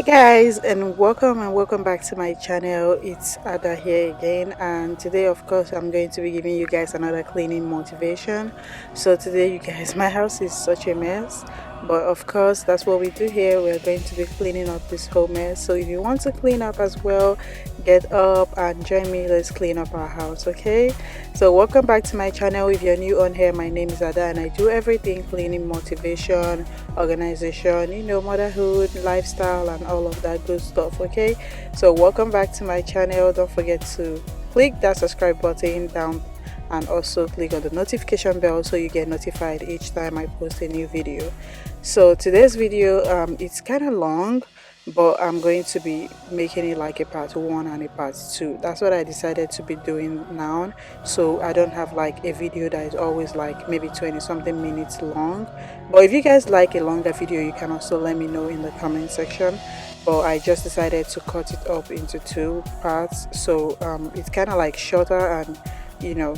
Hey guys, and welcome back to my channel. It's Ada here again, and today of course I'm going to be giving you guys another cleaning motivation. So today you guys, my house is such a mess, but of course that's what we do here. We're going to be cleaning up this whole mess. So if you want to clean up as well, get up and join me. Let's clean up our house, okay? So welcome back to my channel. If you're new on here, my name is Ada and I do everything cleaning motivation, organization, motherhood, lifestyle, and all of that good stuff. Okay, so welcome back to my channel. Don't forget to click that subscribe button down and also click on the notification bell so you get notified each time I post a new video. So today's video, it's kind of long, but I'm going to be making it like a part 1 and a part 2. That's what I decided to be doing now, so I don't have like a video that is always like maybe 20 something minutes long. But if you guys like a longer video, you can also let me know in the comment section. But I just decided to cut it up into 2 parts, so it's kind of like shorter, and you know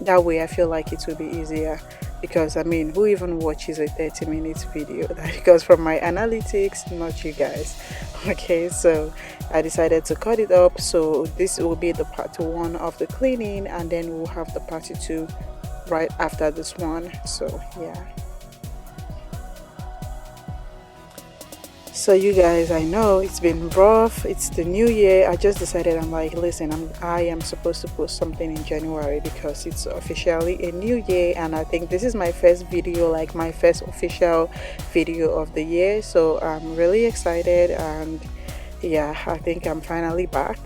that way I feel like it will be easier, because I mean, who even watches a 30-minute video? Because from my analytics, not you guys. Okay, so I decided to cut it up, so this will be the part 1 of the cleaning, and then we'll have the part 2 right after this one. So yeah. So you guys, I know it's been rough. It's the new year. I just decided, I'm like, listen, I am supposed to post something in January because it's officially a new year, and I think this is my first video, like my first official video of the year. So I'm really excited, and yeah, I think I'm finally back.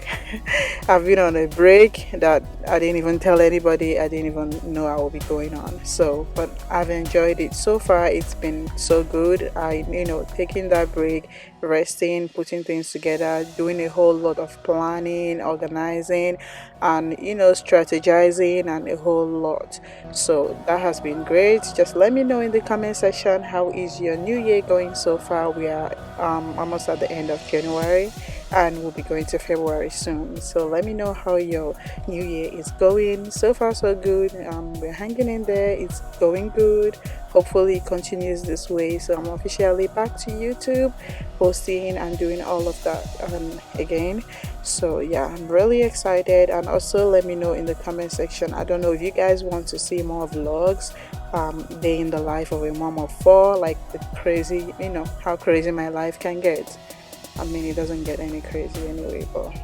I've been on a break that I didn't even tell anybody. I didn't even know I will be going on. So, but I've enjoyed it so far. It's been so good. Taking that break, resting, putting things together, doing a whole lot of planning, organizing, and strategizing, and a whole lot. So that has been great. Just let me know in the comment section, how is your new year going so far? We are almost at the end of January, and we'll be going to February soon. So let me know how your new year is going. So far so good. We're hanging in there. It's going good. Hopefully it continues this way. So I'm officially back to YouTube, posting and doing all of that again. So yeah, I'm really excited. And also let me know in the comment section, I don't know if you guys want to see more vlogs, day in the life of a mom of 4, like the crazy, how crazy my life can get. I mean, it doesn't get any crazy anyway, but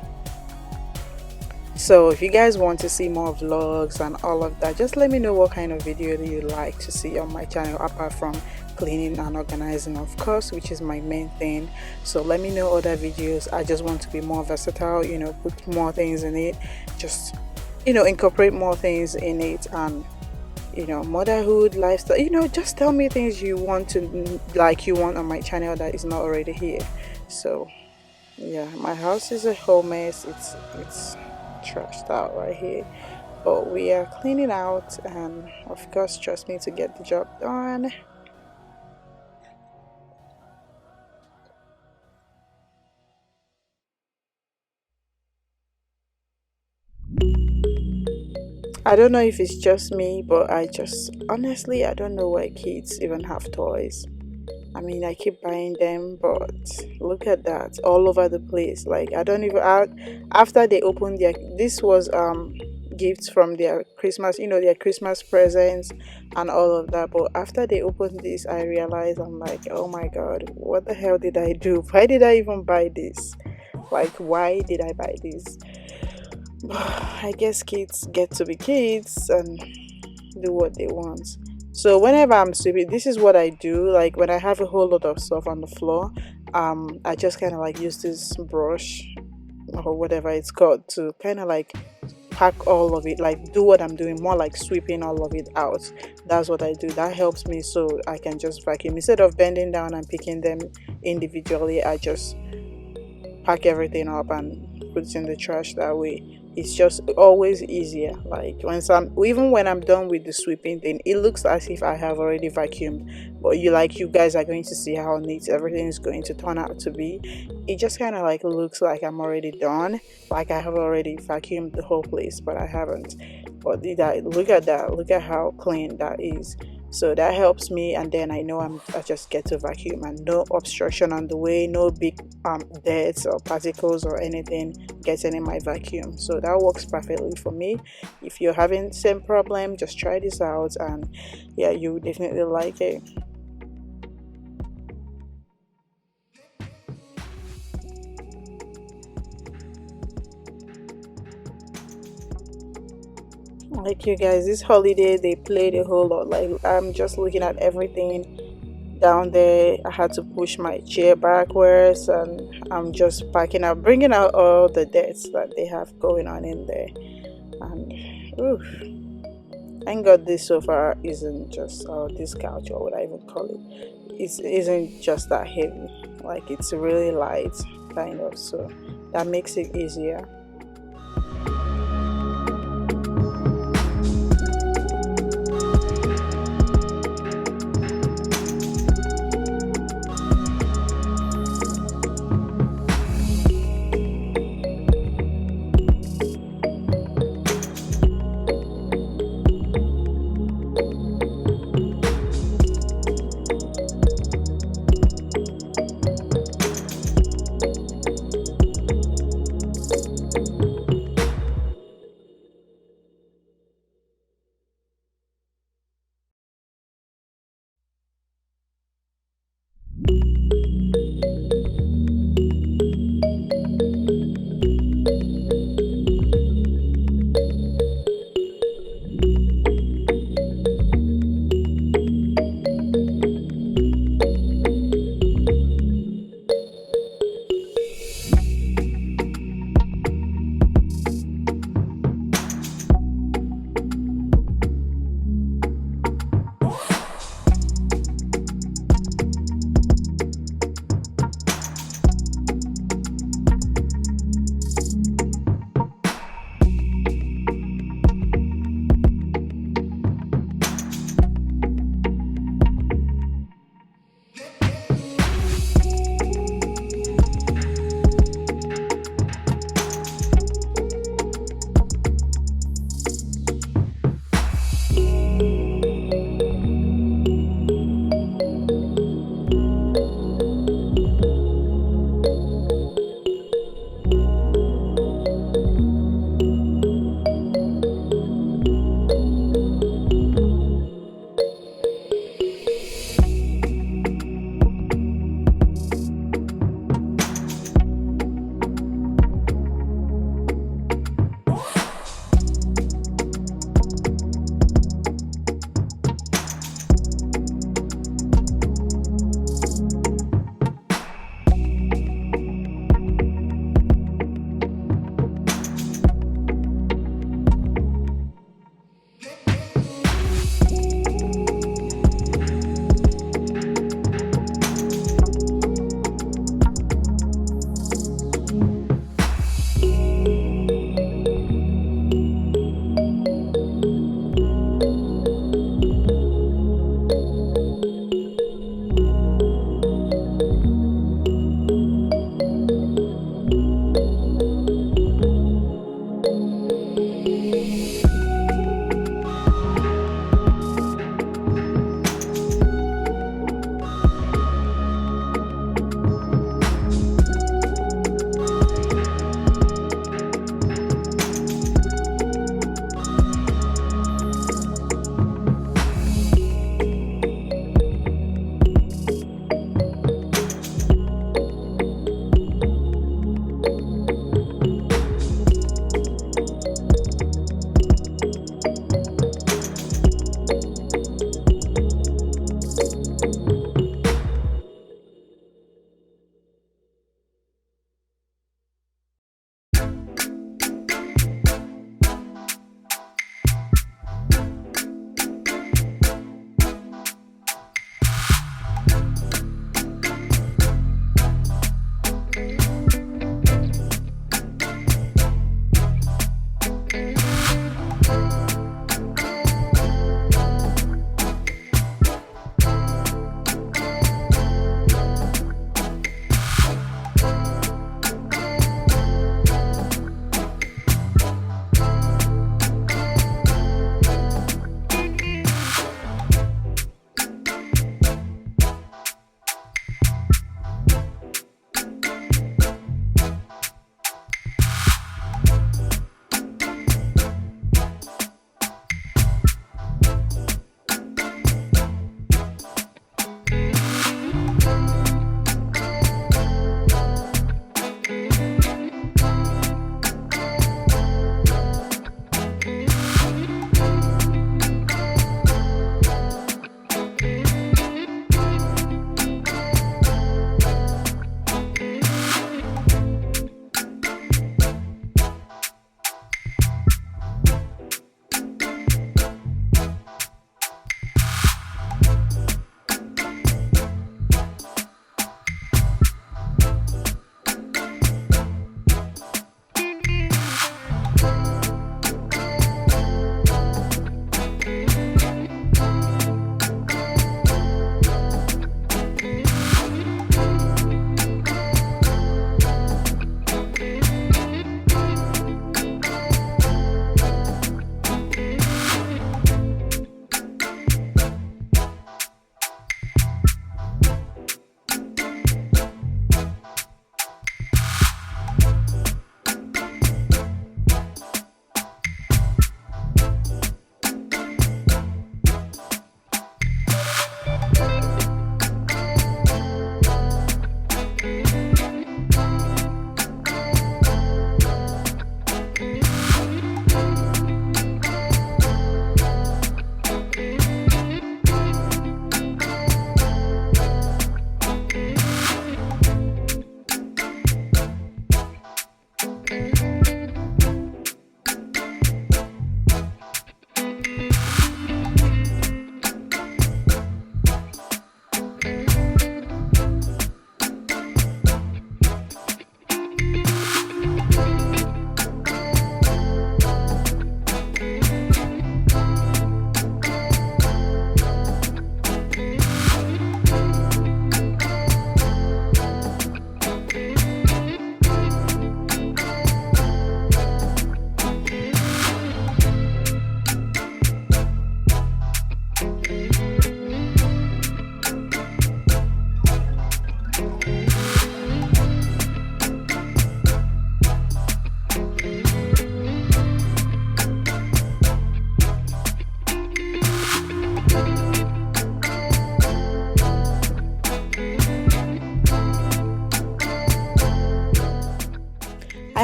so if you guys want to see more vlogs and all of that, just let me know what kind of video do you like to see on my channel, apart from cleaning and organizing, of course, which is my main thing. So let me know other videos. I just want to be more versatile, put more things in it, just incorporate more things in it, and motherhood, lifestyle, just tell me things you want on my channel that is not already here. So yeah, my house is a whole mess. It's trashed out right here, but we are cleaning out, and of course trust me to get the job done. I don't know if it's just me, but I just honestly, I don't know why kids even have toys. I mean, I keep buying them, but look at that all over the place. Like, I don't even after they opened this was gifts from their Christmas, their Christmas presents and all of that. But after they opened this, I realized, I'm like, oh my god, what the hell did I do? Why did I even buy this? Like, why did I buy this? I guess kids get to be kids and do what they want. So whenever I'm sweeping, this is what I do. Like when I have a whole lot of stuff on the floor, I just kind of like use this brush or whatever it's called to kind of like pack all of it, like do what I'm doing, more like sweeping all of it out. That's what I do. That helps me, so I can just vacuum instead of bending down and picking them individually. I just pack everything up and put it in the trash. That way it's just always easier. Like even when I'm done with the sweeping thing, it looks as if I have already vacuumed, but you guys are going to see how neat everything is going to turn out to be. It just kind of like looks like I'm already done, like I have already vacuumed the whole place, but I haven't. But look at that, look at how clean that is. So that helps me, and then I just get to vacuum and no obstruction on the way, no big dirt or particles or anything getting in my vacuum. So that works perfectly for me. If you're having the same problem, just try this out, and yeah, you definitely like it. Like you guys, this holiday they played a whole lot. Like I'm just looking at everything down there. I had to push my chair backwards, and I'm just packing up, bringing out all the debts that they have going on in there. And oof, thank God this sofa isn't just, or this couch, or what I even call it, it isn't just that heavy. Like it's really light, kind of. So that makes it easier.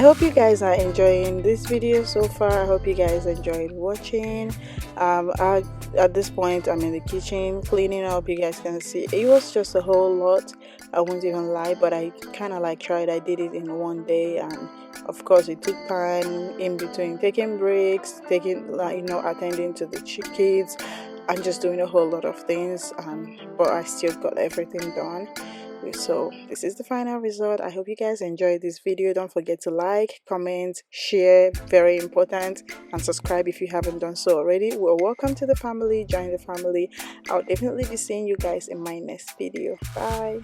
hope you guys are enjoying this video so far. I hope you guys enjoyed watching. At this point, I'm in the kitchen cleaning up. You guys can see it was just a whole lot. I won't even lie, but I kind of like tried. I did it in one day, and of course it took time in between taking breaks, taking like attending to the kids and just doing a whole lot of things, but I still got everything done. So this is the final result. I hope you guys enjoyed this video. Don't forget to like, comment, share, very important, and subscribe if you haven't done so already. Well, welcome to the family. Join the family. I'll definitely be seeing you guys in my next video. Bye.